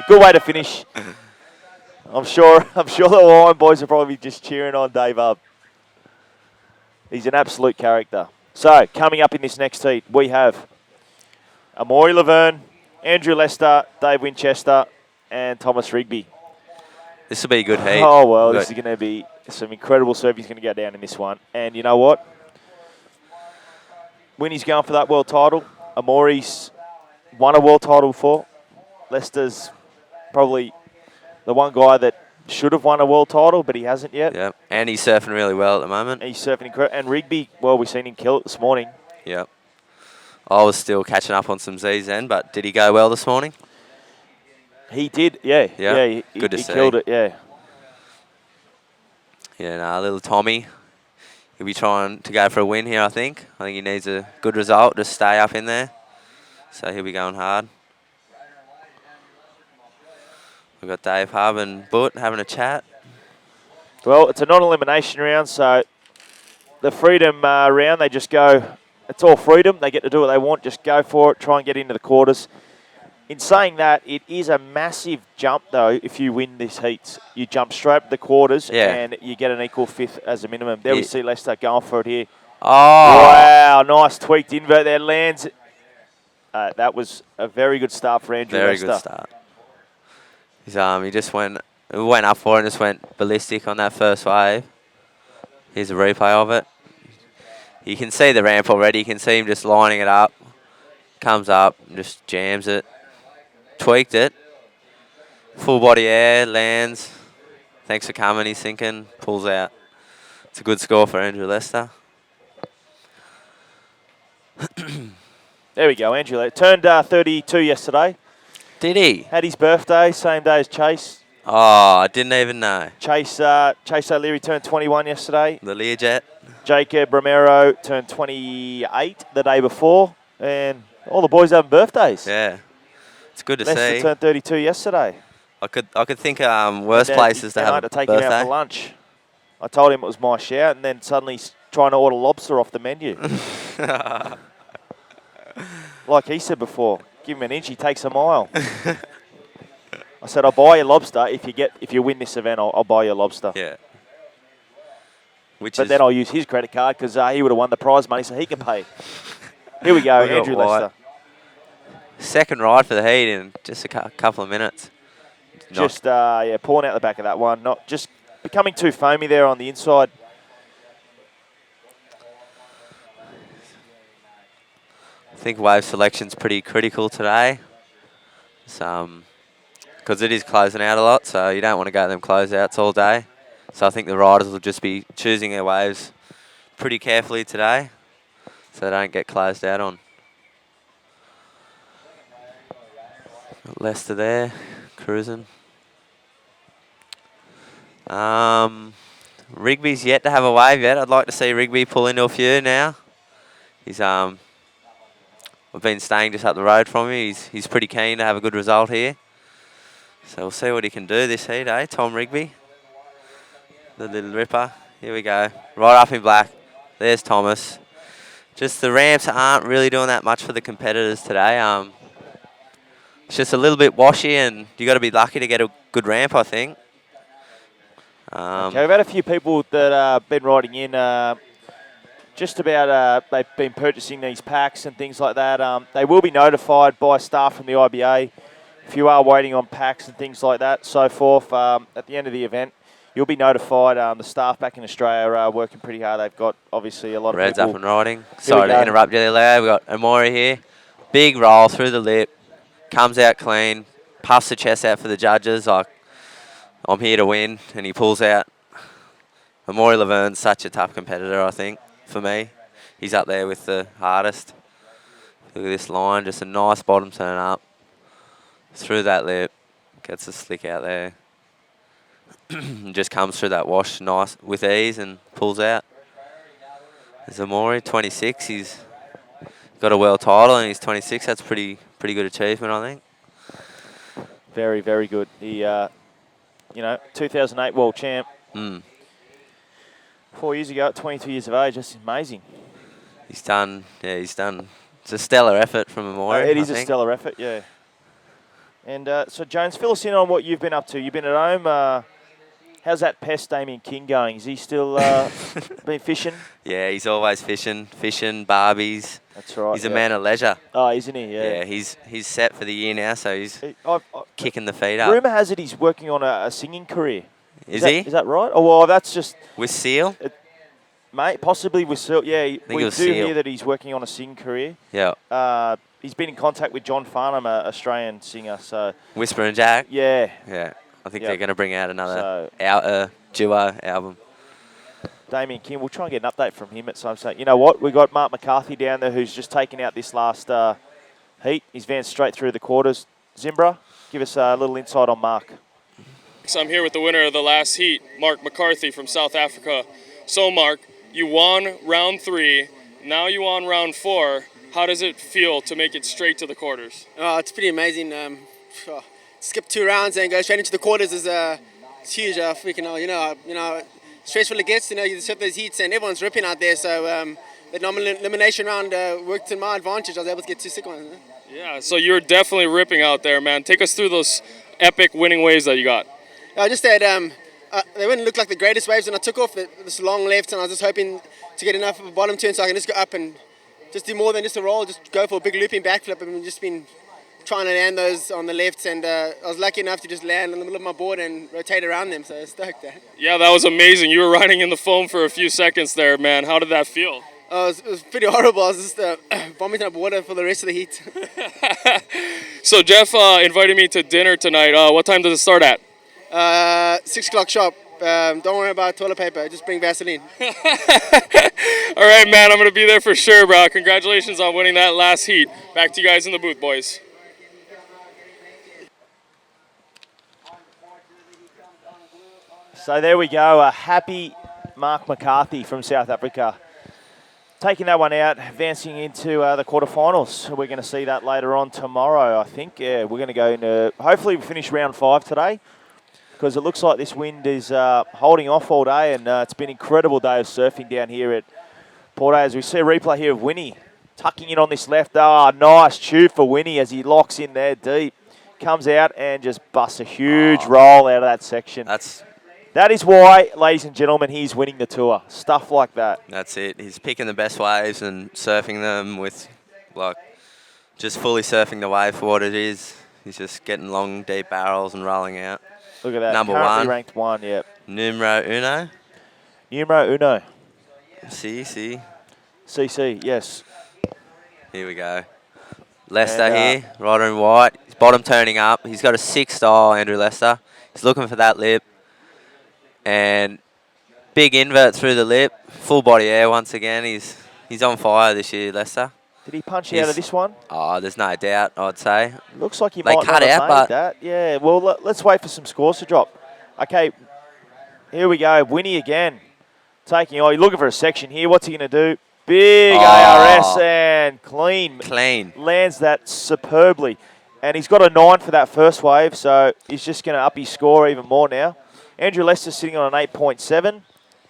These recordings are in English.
Good way to finish. I'm sure the Lion boys are probably just cheering on Dave up. He's an absolute character. So, coming up in this next heat, we have AMAURY LAVERNHE, Andrew Lester, Dave Winchester, and Thomas Rigby. This will be a good heat. Oh, well, this is going to be some incredible surf. He's going to go down in this one. And you know what? Winnie's going for that world title. AMAURY's won a world title before. Lester's probably the one guy that should have won a world title, but he hasn't yet. Yep, and he's surfing really well at the moment. He's surfing incredible. And Rigby, well, we've seen him kill it this morning. Yep. I was still catching up on some Z's then, but did he go well this morning? He did, yeah. Yeah, He good to see. He killed it, yeah. Yeah, little Tommy. He'll be trying to go for a win here, I think. I think he needs a good result to stay up in there. So he'll be going hard. We've got Dave Hub and Butt having a chat. Well, it's a non-elimination round, so the freedom round, they just go, it's all freedom. They get to do what they want, just go for it, try and get into the quarters. In saying that, it is a massive jump, though, if you win this heats. You jump straight to the quarters, and you get an equal fifth as a minimum. There we see Lester going for it here. Oh! Wow, nice tweaked invert there. Lands. That was a very good start for Andrew Lester. Very good start. He just went up for it and just went ballistic on that first wave. Here's a replay of it. You can see the ramp already. You can see him just lining it up. Comes up and just jams it. Tweaked it. Full body air, lands. Thanks for coming, he's sinking. Pulls out. It's a good score for Andrew Lester. There we go, Andrew Lester. Turned 32 yesterday. Did he? Had his birthday, same day as Chase. Oh, I didn't even know. Chase O'Leary turned 21 yesterday. The Learjet. Jacob Romero turned 28 the day before. And all the boys having birthdays. Yeah. It's good to Lester see. turned 32 yesterday. I could think worse places to have a to take birthday. him out for lunch. I told him it was my shout, and then suddenly he's trying to order lobster off the menu. Like he said before, give him an inch, he takes a mile. I said, I'll buy you lobster if you win this event. I'll buy you lobster. Yeah. But then I'll use his credit card because he would have won the prize money, so he can pay. Here we go, Andrew Lester. Second ride for the heat in just a couple of minutes. Just pulling out the back of that one. Not just becoming too foamy there on the inside. I think wave selection's pretty critical today. Because it is closing out a lot, so you don't want to go to them closeouts all day. So I think the riders will just be choosing their waves pretty carefully today so they don't get closed out on. Got Lester there, cruising. Rigby's yet to have a wave yet. I'd like to see Rigby pull into a few now. He's I've been staying just up the road from him. He's pretty keen to have a good result here. So we'll see what he can do this heat, eh? Tom Rigby. The little ripper. Here we go. Right up in black. There's Thomas. Just the ramps aren't really doing that much for the competitors today. It's just a little bit washy, and you got to be lucky to get a good ramp, I think. Okay, we've had a few people that have been writing in just about they've been purchasing these packs and things like that. They will be notified by staff from the IBA if you are waiting on packs and things like that, so forth. At the end of the event, you'll be notified. The staff back in Australia are working pretty hard. They've got, obviously, a lot of Red's people. up and riding. Sorry to interrupt you there, Leo. We've got AMAURY here. Big roll through the lip. Comes out clean. Puffs the chest out for the judges. Like, I'm here to win. And he pulls out. AMAURY Laverne's such a tough competitor, I think, for me. He's up there with the hardest. Look at this line. Just a nice bottom turn up. Through that lip. Gets a slick out there. Just comes through that wash nice with ease and pulls out. There's AMAURY, 26. He's got a world title and he's 26. That's pretty good achievement, I think. Very, very good. He, 2008 world champ. 4 years ago, at 22 years of age. That's amazing. He's done. It's a stellar effort from AMAURY. It is a stellar effort, yeah. And so, Jones, fill us in on what you've been up to. You've been at home. How's that pest Damien King going? Is he still been fishing? Yeah, he's always fishing, barbies. That's right. He's a man of leisure. Oh, isn't he? Yeah. Yeah, he's set for the year now, so he's kicking the feet up. Rumour has it he's working on a singing career. Is he? Is that right? Oh, well, that's just... With Seal? Mate, possibly with Seal. Yeah, we do Seal. hear that he's working on a singing career. Yeah. He's been in contact with John Farnham, an Australian singer. So Whisper and Jack? Yeah. Yeah. I think they're going to bring out another duo album. Damien King, we'll try and get an update from him at some stage. You know what? We got Mark McCarthy down there who's just taken out this last heat. He's advanced straight through the quarters. Zimbra, give us a little insight on Mark. So I'm here with the winner of the last heat, Mark McCarthy from South Africa. So Mark, you won round 3. Now you won round 4. How does it feel to make it straight to the quarters? Oh, it's pretty amazing. Skip 2 rounds and go straight into the quarters is it's huge. Freaking hell, you know, stressful it gets. You know, you set those heats and everyone's ripping out there. So the elimination round worked in my advantage. I was able to get 2 sick ones. Yeah, so you're definitely ripping out there, man. Take us through those epic winning waves that you got. I just had they wouldn't look like the greatest waves when I took off this long left, and I was just hoping to get enough of a bottom turn so I can just go up and just do more than just a roll, just go for a big looping backflip. And just been trying to land those on the lefts, and I was lucky enough to just land in the middle of my board and rotate around them, so I was stoked. Yeah, that was amazing. You were riding in the foam for a few seconds there, man. How did that feel? It was pretty horrible. I was just vomiting up water for the rest of the heat. So Jeff invited me to dinner tonight. What time does it start at? 6 o'clock sharp. Don't worry about toilet paper. Just bring Vaseline. All right, man. I'm going to be there for sure, bro. Congratulations on winning that last heat. Back to you guys in the booth, boys. So there we go. A happy Mark McCarthy from South Africa. Taking that one out, advancing into the quarterfinals. We're going to see that later on tomorrow, I think. Yeah, we're going to go into... Hopefully we finish round 5 today, because it looks like this wind is holding off all day, and it's been an incredible day of surfing down here at Port A. As we see a replay here of Winnie tucking in on this left. Ah, nice tube for Winnie as he locks in there deep. Comes out and just busts a huge roll out of that section. That is why, ladies and gentlemen, he's winning the tour. Stuff like that. That's it. He's picking the best waves and surfing them with, like, just fully surfing the wave for what it is. He's just getting long, deep barrels and rolling out. Look at that. Number Currently 1. Ranked 1, yep. Numero uno. Numero uno. CC. CC, yes. Here we go. Lester here, rider in white. His bottom turning up. He's got a 6 style, Andrew Lester. He's looking for that lip. And big invert through the lip. Full body air once again. He's on fire this year, Lester. Did he punch out of this one? Oh, there's no doubt, I'd say. Looks like he might not have made that. Yeah, well, let's wait for some scores to drop. Okay, here we go. Winnie again. You're looking for a section here. What's he going to do? Big ARS and clean. Clean. Lands that superbly. And he's got a 9 for that first wave, so he's just going to up his score even more now. Andrew Lester's sitting on an 8.7.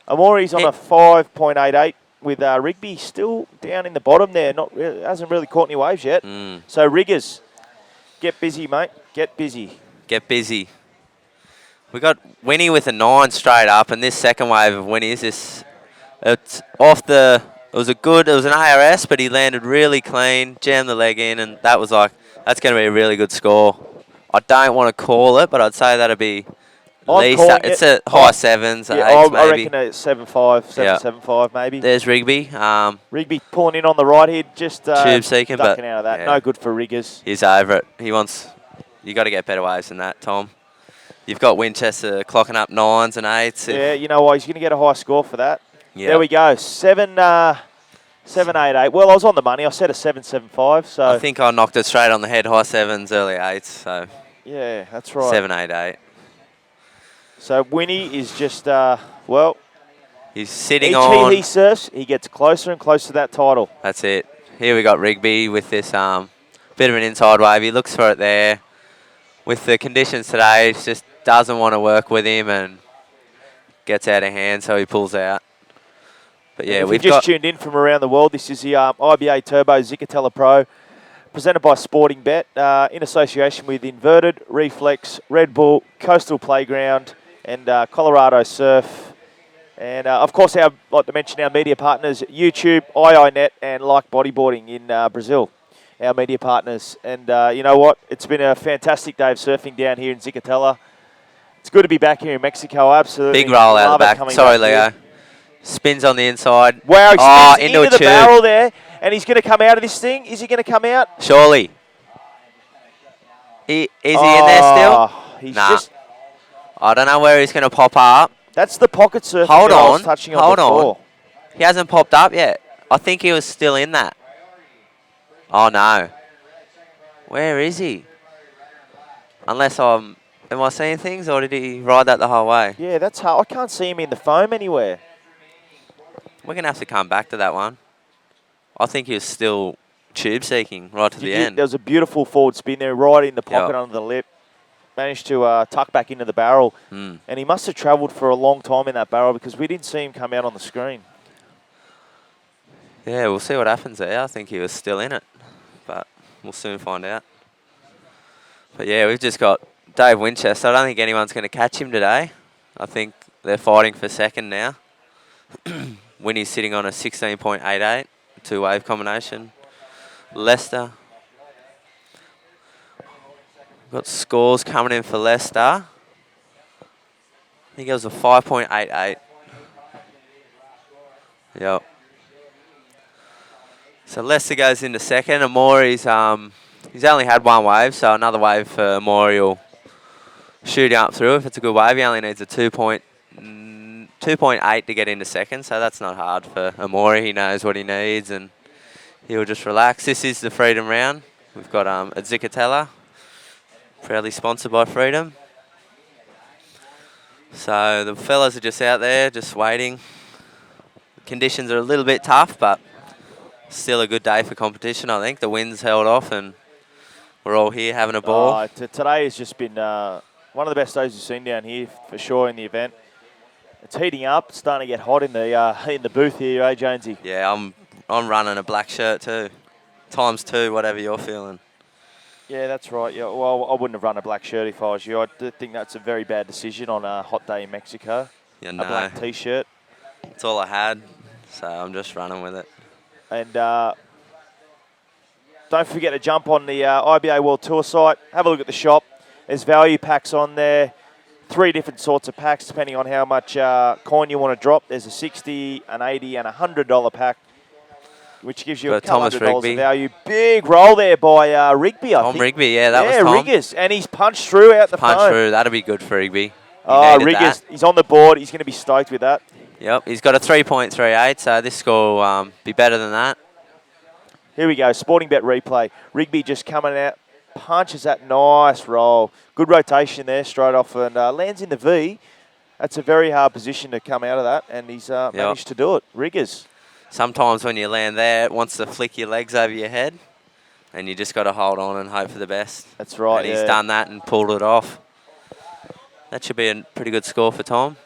Amaury's on a 5.88 with Rigby still down in the bottom there. Hasn't really caught any waves yet. So riggers, get busy, mate. Get busy. Get busy. We got Winnie with a 9 straight up, and this second wave of Winnie's, it's off the... It was an ARS, but he landed really clean, jammed the leg in, and that's going to be a really good score. I don't want to call it, but I'd say that'd be at least it's a high 7s, 8s maybe. I reckon a 7.5, 7.75 maybe. There's Rigby. Rigby pulling in on the right here, just tube seeking, ducking out of that. Yeah. No good for riggers. He's over it. You got to get better waves than that, Tom. You've got Winchester clocking up 9s and 8s. Yeah, you know what? He's going to get a high score for that. Yep. There we go. 7.88. Well, I was on the money. I said a 7.75. So I think I knocked it straight on the head, high 7s, early 8s. So yeah, that's right. 7.88. So Winnie is just he's sitting on. Each heat he surfs, he gets closer and closer to that title. That's it. Here we got Rigby with this bit of an inside wave. He looks for it there. With the conditions today, he just doesn't want to work with him and gets out of hand, so he pulls out. But yeah, we've just tuned in from around the world. This is the IBA Turbo ZICATELA Pro presented by Sporting Bet in association with Inverted, Reflex, Red Bull, Coastal Playground, and Colorado Surf. And of course, I'd like to mention our media partners, YouTube, IINet, and Like Bodyboarding in Brazil, our media partners. And you know what? It's been a fantastic day of surfing down here in ZICATELA. It's good to be back here in Mexico, absolutely. Big roll out the back. Sorry, Leo. Spins on the inside. Wow, he spins into the tube. barrel there, and he's going to come out of this thing. Is he going to come out? Surely. Is he in there still? He's nah. just... I don't know where he's going to pop up. That's the pocket surfing Hold that I on. was touching on Hold before. on. He hasn't popped up yet. I think he was still in that. Oh, no. Where is he? Unless am I seeing things, or did he ride that the whole way? Yeah, that's hard. I can't see him in the foam anywhere. We're going to have to come back to that one. I think he was still tube seeking right to the end. There was a beautiful forward spin there, right in the pocket under the lip. Managed to tuck back into the barrel. And he must have travelled for a long time in that barrel because we didn't see him come out on the screen. Yeah, we'll see what happens there. I think he was still in it, but we'll soon find out. But yeah, we've just got Dave Winchester. I don't think anyone's going to catch him today. I think they're fighting for second now. Winnie's sitting on a 16.88, two-wave combination. Leicester. Got scores coming in for Leicester. I think it was a 5.88. Yep. So Leicester goes into second. Amaury's he's only had one wave, so another wave for Amaury will shoot up through. If it's a good wave, he only needs a 2.8 to get into second, so that's not hard for Amaury. He knows what he needs, and he'll just relax. This is the Freedom round. We've got a ZICATELA, proudly sponsored by Freedom. So the fellas are just out there, just waiting. Conditions are a little bit tough, but still a good day for competition, I think. The wind's held off, and we're all here having a ball. Today has just been one of the best days we've seen down here, for sure, in the event. It's heating up. It's starting to get hot in the booth here, eh, Jonesy? Yeah, I'm running a black shirt too. ×2, whatever you're feeling. Yeah, that's right. Yeah, well, I wouldn't have run a black shirt if I was you. I think that's a very bad decision on a hot day in Mexico. Yeah, no. A black T-shirt. That's all I had, so I'm just running with it. And don't forget to jump on the IBA World Tour site. Have a look at the shop. There's value packs on there. 3 different sorts of packs depending on how much coin you want to drop. There's a $60, an $80, and a $100 pack, which gives you a couple $100 of value. Big roll there by Rigby, I think. Tom Rigby, yeah, that was Tom. Yeah, Riggers, and he's punched through out the phone. Punched through, that'll be good for Rigby. Riggers, he's on the board. He's going to be stoked with that. Yep, he's got a 3.38, so this score will be better than that. Here we go, Sporting Bet replay. Rigby just coming out, punches that nice roll. Good rotation there, straight off, and lands in the V. That's a very hard position to come out of that, and he's managed to do it. Riggers. Sometimes when you land there, it wants to flick your legs over your head, and you just got to hold on and hope for the best. That's right, and he's done that and pulled it off. That should be a pretty good score for Tom.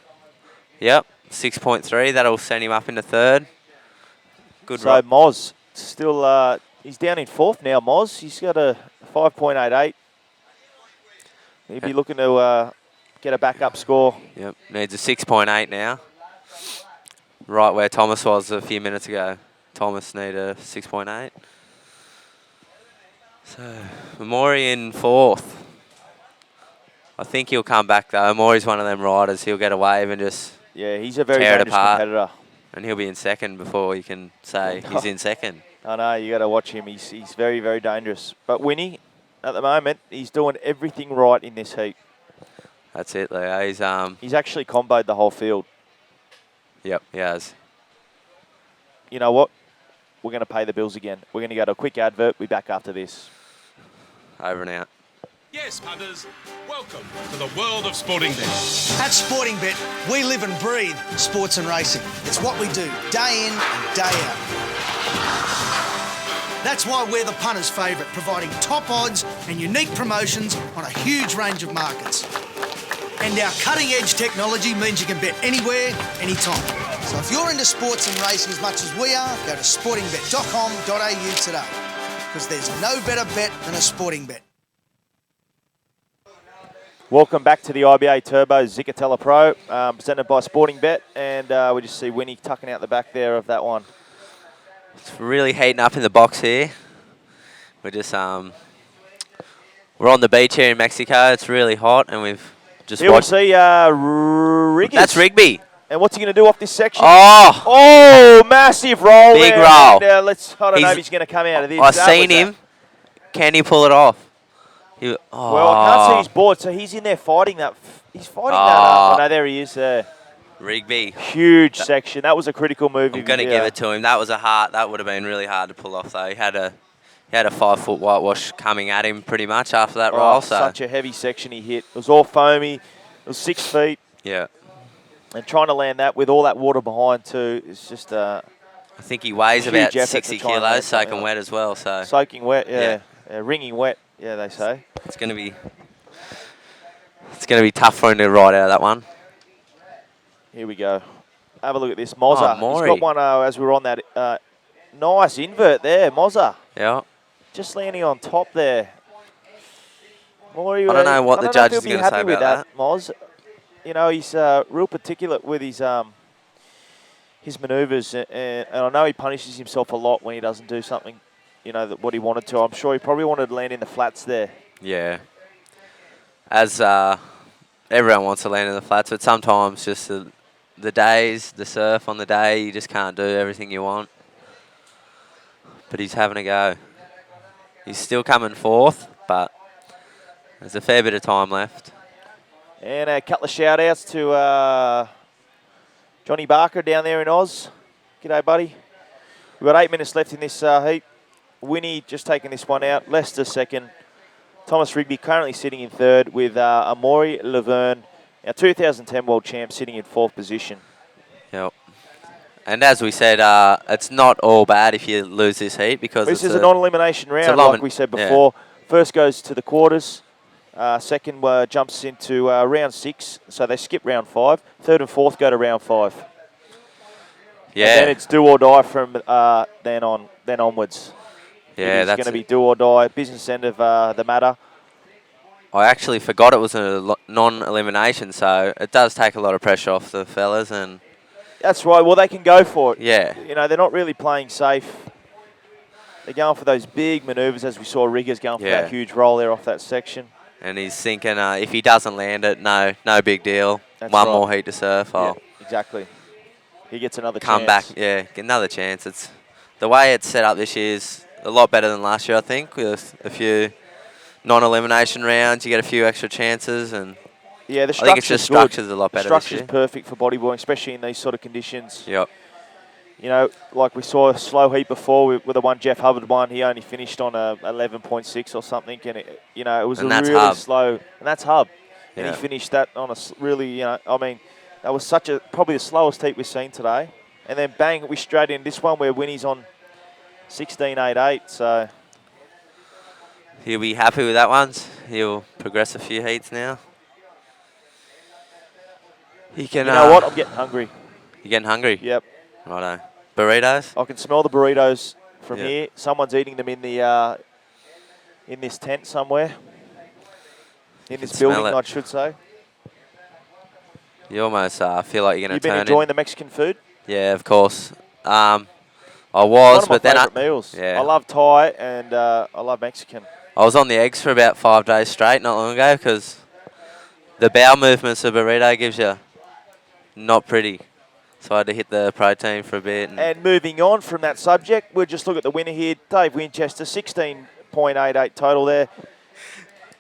Yep, 6.3. That'll send him up into third. Good. So Moz still, he's down in fourth now. Moz, he's got a 5.88. He'd be looking to get a backup score. Yep, needs a 6.8 now. Right where Thomas was a few minutes ago. Thomas need a 6.8. So Amaury in fourth. I think he'll come back though. Amaury's one of them riders. He'll get a wave and just he's a very dangerous competitor. And he'll be in second before you can say he's in second. I know, you got to watch him. He's very, very dangerous. But Winnie, at the moment, he's doing everything right in this heat. That's it, Leo. He's actually comboed the whole field. Yep, he has. You know what? We're going to pay the bills again. We're going to go to a quick advert. We'll be back after this. Over and out. Yes, punters, welcome to the world of Sporting Bet. At Sporting Bet, we live and breathe sports and racing. It's what we do, day in and day out. That's why we're the punters' favourite, providing top odds and unique promotions on a huge range of markets. And our cutting-edge technology means you can bet anywhere, anytime. So if you're into sports and racing as much as we are, go to sportingbet.com.au today. because there's no better bet than a sporting bet. Welcome back to the IBA Turbo ZICATELA Pro, presented by Sporting Bet, and we just see Winnie tucking out the back there of that one. It's really heating up in the box here. We're just we're on the beach here in Mexico. It's really hot, and we've just Here watched. we see Riggers. That's Rigby. And what's he going to do off this section? Oh, Massive roll. big there. roll. And, I don't know if he's going to come out of this. I've seen him. Can he pull it off? Well, I can't see his board, so he's in there fighting that. He's fighting that up. Oh, no, there he is. Rigby. Huge section. That was a critical move. I'm going to give it to him. That was that would have been really hard to pull off, though. He had a 5-foot whitewash coming at him pretty much after that roll. So such a heavy section he hit. It was all foamy. It was 6 feet. Yeah. And trying to land that with all that water behind too is just I think he weighs about 60 kilos, soaking wet as well. So soaking wet, yeah. Wringing wet, yeah, they say. It's going to be tough for him to ride out of that one. Here we go. Have a look at this, Mozza. Maury. He's got one as we were on that nice invert there, Mozza. Yeah. Just landing on top there. Maury, I don't know what the judge is going to say about that. Moz. You know, he's real particular with his manoeuvres, and I know he punishes himself a lot when he doesn't do something, you know, what he wanted to. I'm sure he probably wanted to land in the flats there. Yeah. As everyone wants to land in the flats, but sometimes just the days, the surf on the day, you just can't do everything you want. But he's having a go. He's still coming fourth, but there's a fair bit of time left. And a couple of shout-outs to Johnny Barker down there in Oz. G'day, buddy. We've got 8 minutes left in this heat. Winnie just taking this one out. Lester second. Thomas Rigby currently sitting in third with AMAURY LAVERNHE, our 2010 world champ, sitting in fourth position. Yep. And as we said, it's not all bad if you lose this heat because this is a non-elimination round, like we said before. Yeah. First goes to the quarters. Second jumps into round 6, so they skip round 5. Third and fourth go to round 5. Yeah. And then it's do or die from then onwards. Yeah, that's going to be do or die, business end of the matter. I actually forgot it was a non-elimination, so it does take a lot of pressure off the fellas. And that's right. Well, they can go for it. Yeah. You know, they're not really playing safe. They're going for those big manoeuvres, as we saw Riggers going for that huge roll there off that section. And he's thinking if he doesn't land it, no big deal. That's One right. more heat to surf. Yeah, exactly. He gets another come chance. Back, get another chance. It's the way it's set up this year is a lot better than last year, I think, with a few non-elimination rounds. You get a few extra chances, and yeah, the I think it's just structure's a lot better. Structure's perfect for bodyboarding, especially in these sort of conditions. Yep. You know, like we saw a slow heat before with the one Jeff Hubbard won. He only finished on a 11.6 or something, and it was a really slow. And that's Hub, and he finished that on a really, I mean, that was probably the slowest heat we've seen today. And then bang, we straight in this one where Winnie's on 16.88. So he'll be happy with that one. He'll progress a few heats now. He can. You know what? I'm getting hungry. You getting hungry? Yep. Righto. Burritos? I can smell the burritos from here. Someone's eating them in the in this tent somewhere. In this building, I should say. You almost feel like you're going to turn. You've been enjoying the Mexican food? Yeah, of course. I was, but then meals. Yeah. I love Thai and I love Mexican. I was on the eggs for about 5 days straight not long ago because the bowel movements a burrito gives you not pretty. So I had to hit the protein for a bit. And moving on from that subject, we'll just look at the winner here. Dave Winchester, 16.88 total there.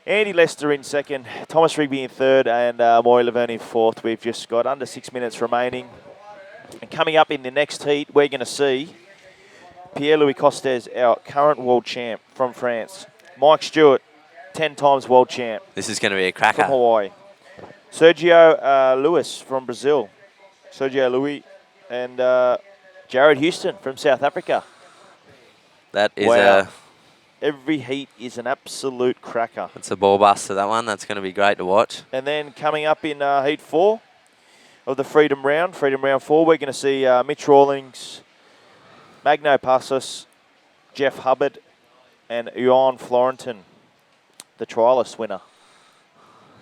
Andy Lester in second, Thomas Rigby in third, and AMAURY LAVERNHE in fourth. We've just got under 6 minutes remaining. And coming up in the next heat, we're going to see Pierre-Louis Costes, our current world champ from France. Mike Stewart, 10 times world champ. This is going to be a cracker. From Hawaii. Sergio Lewis from Brazil. Sergio Louis and Jared Houston from South Africa. That is every heat is an absolute cracker. It's a ball buster, that one. That's going to be great to watch. And then coming up in heat 4 of the Freedom Round 4, we're going to see Mitch Rawlings, Magno Passos, Jeff Hubbard, and Juan Florentin, the trialist winner.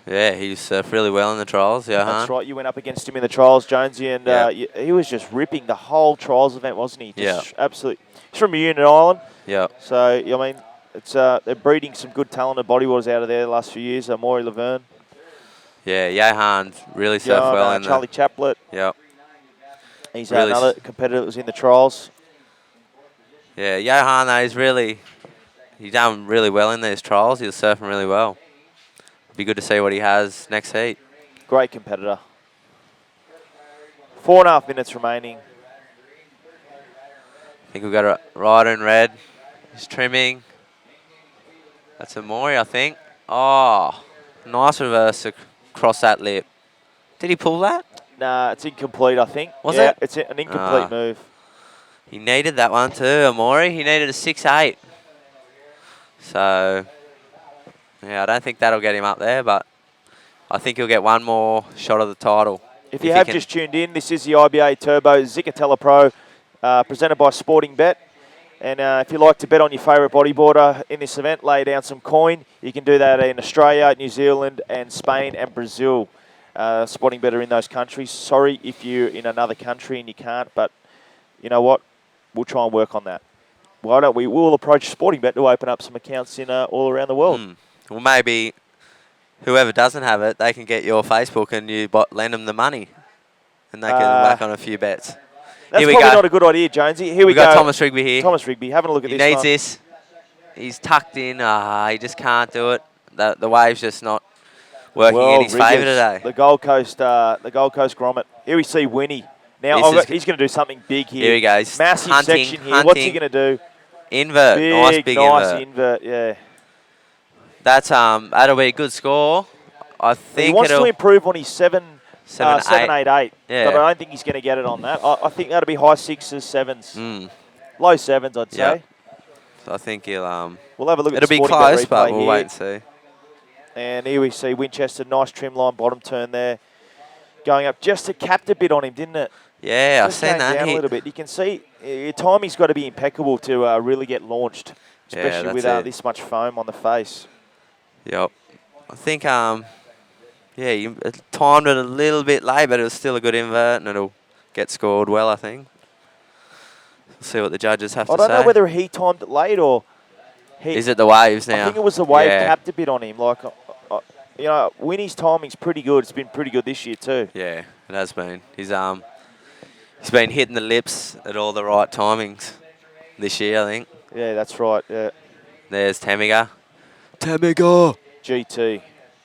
Yeah, he surfed really well in the trials, yeah. That's right. You went up against him in the trials, Jonesy, and he was just ripping the whole trials event, wasn't he? Just absolutely. He's from Union Island. Yeah. So, I mean, it's they're breeding some good talented bodyboarders out of there the last few years. AMAURY LAVERNHE. Yeah, Johan really surfed well in Charlie Chaplet. Yeah. He's really another competitor that was in the trials. Yeah, Johan, though, he's done really well in these trials. He was surfing really well. Be good to see what he has next heat. Great competitor. 4.5 minutes remaining. I think we've got a rider in red. He's trimming. That's AMAURY, I think. Oh, nice reverse across that lip. Did he pull that? Nah, it's incomplete, I think. Was it? It's an incomplete move. He needed that one too, AMAURY. He needed a 6.8. So, yeah, I don't think that'll get him up there, but I think he'll get one more shot of the title. If you have just tuned in, this is the IBA Turbo ZICATELA Pro presented by Sporting Bet. And if you like to bet on your favourite bodyboarder in this event, lay down some coin. You can do that in Australia, New Zealand, and Spain and Brazil. Sporting Bet are in those countries. Sorry if you're in another country and you can't, but you know what? We'll try and work on that. Why don't we? We'll approach Sporting Bet to open up some accounts in all around the world. Well, maybe whoever doesn't have it, they can get your Facebook and you lend them the money. And they can whack on a few bets. That's probably not a good idea, Jonesy. Here we go. Got Thomas Rigby here. Thomas Rigby, having a look at this. He needs this. He's tucked in. He just can't do it. The wave's just not working in his favour today. The Gold Coast grommet. Here we see Winnie. Now he's going to do something big here. Here he goes. Massive hunting, section here. What's he going to do? Invert. Nice big invert. Yeah. That's that'll be a good score. I think he wants to improve on his 7.88. Yeah. But I don't think he's going to get it on that. I think that'll be high 6s, 7s. Low 7s, I'd say. Yep. So I think he'll we'll have a look at the it'll be close, but we'll here. wait and see. And here we see Winchester, nice trim line, bottom turn there. Going up just to capped a bit on him, didn't it? Yeah, I've seen that. Down a little bit. You can see your timing's got to be impeccable to really get launched, especially with this much foam on the face. Yep. I think, you timed it a little bit late, but it was still a good invert, and it'll get scored well, I think. We'll see what the judges have to say. I don't know whether he timed it late or... Is it the waves now? I think it was the wave capped a bit on him. Like, you know, Winnie's timing's pretty good. It's been pretty good this year too. Yeah, it has been. He's been hitting the lips at all the right timings this year, I think. Yeah, that's right. Yeah. There's Tamiga. Tamiga! GT.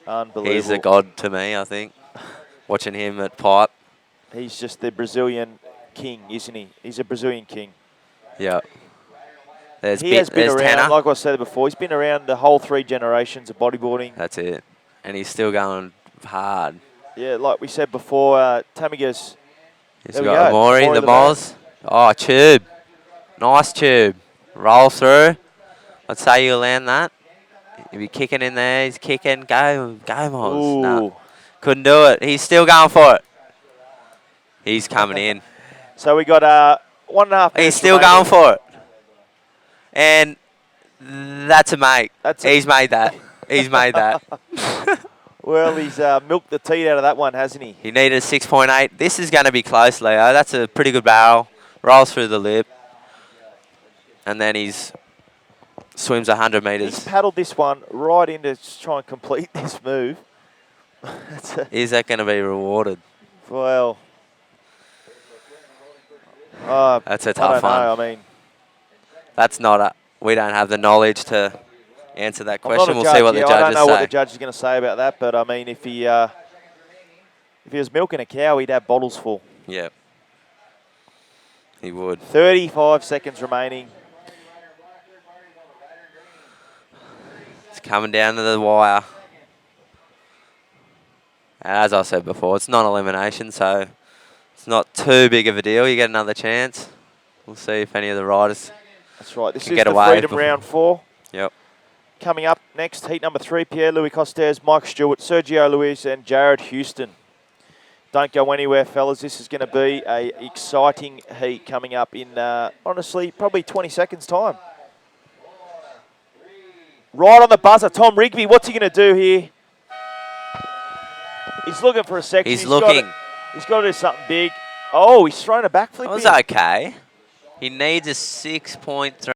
Unbelievable. He's a god to me, I think. Watching him at pipe. He's just the Brazilian king, isn't he? He's a Brazilian king. Yeah. He has been around, Tanner. Like I said before, he's been around the whole 3 generations of bodyboarding. That's it. And he's still going hard. Yeah, like we said before, Tamiga's... He's got AMAURY, the Moz. Oh, tube. Nice tube. Roll through. Let's say you land that. He'll be kicking in there. He's kicking. Go Moz. No, couldn't do it. He's still going for it. He's coming in. So we got 1.5 minutes. He's still going for it. And that's a mate. He's made that. He's made that. Well, he's milked the teat out of that one, hasn't he? He needed a 6.8. This is going to be close, Leo. That's a pretty good barrel. Rolls through the lip. And then he's swims 100 metres. He's paddled this one right in to try and complete this move. Is that going to be rewarded? Well, that's a tough one. I mean, that's not we don't have the knowledge to answer that question. We'll see what the judges say. I don't know what the judge is going to say about that, but I mean, if he was milking a cow, he'd have bottles full. Yeah, he would. 35 seconds remaining. It's coming down to the wire. As I said before, it's non-elimination, so it's not too big of a deal. You get another chance. We'll see if any of the riders That's right. This is get the away Freedom Round 4. Yep. Coming up next, heat number 3, Pierre-Louis Costers, Mike Stewart, Sergio Luis and Jared Houston. Don't go anywhere, fellas. This is going to be an exciting heat coming up in, honestly, probably 20 seconds' time. Right on the buzzer, Tom Rigby. What's he going to do here? He's looking for a section. He's looking. He's got to do something big. Oh, he's thrown a backflip. That was okay. He needs a 6.3.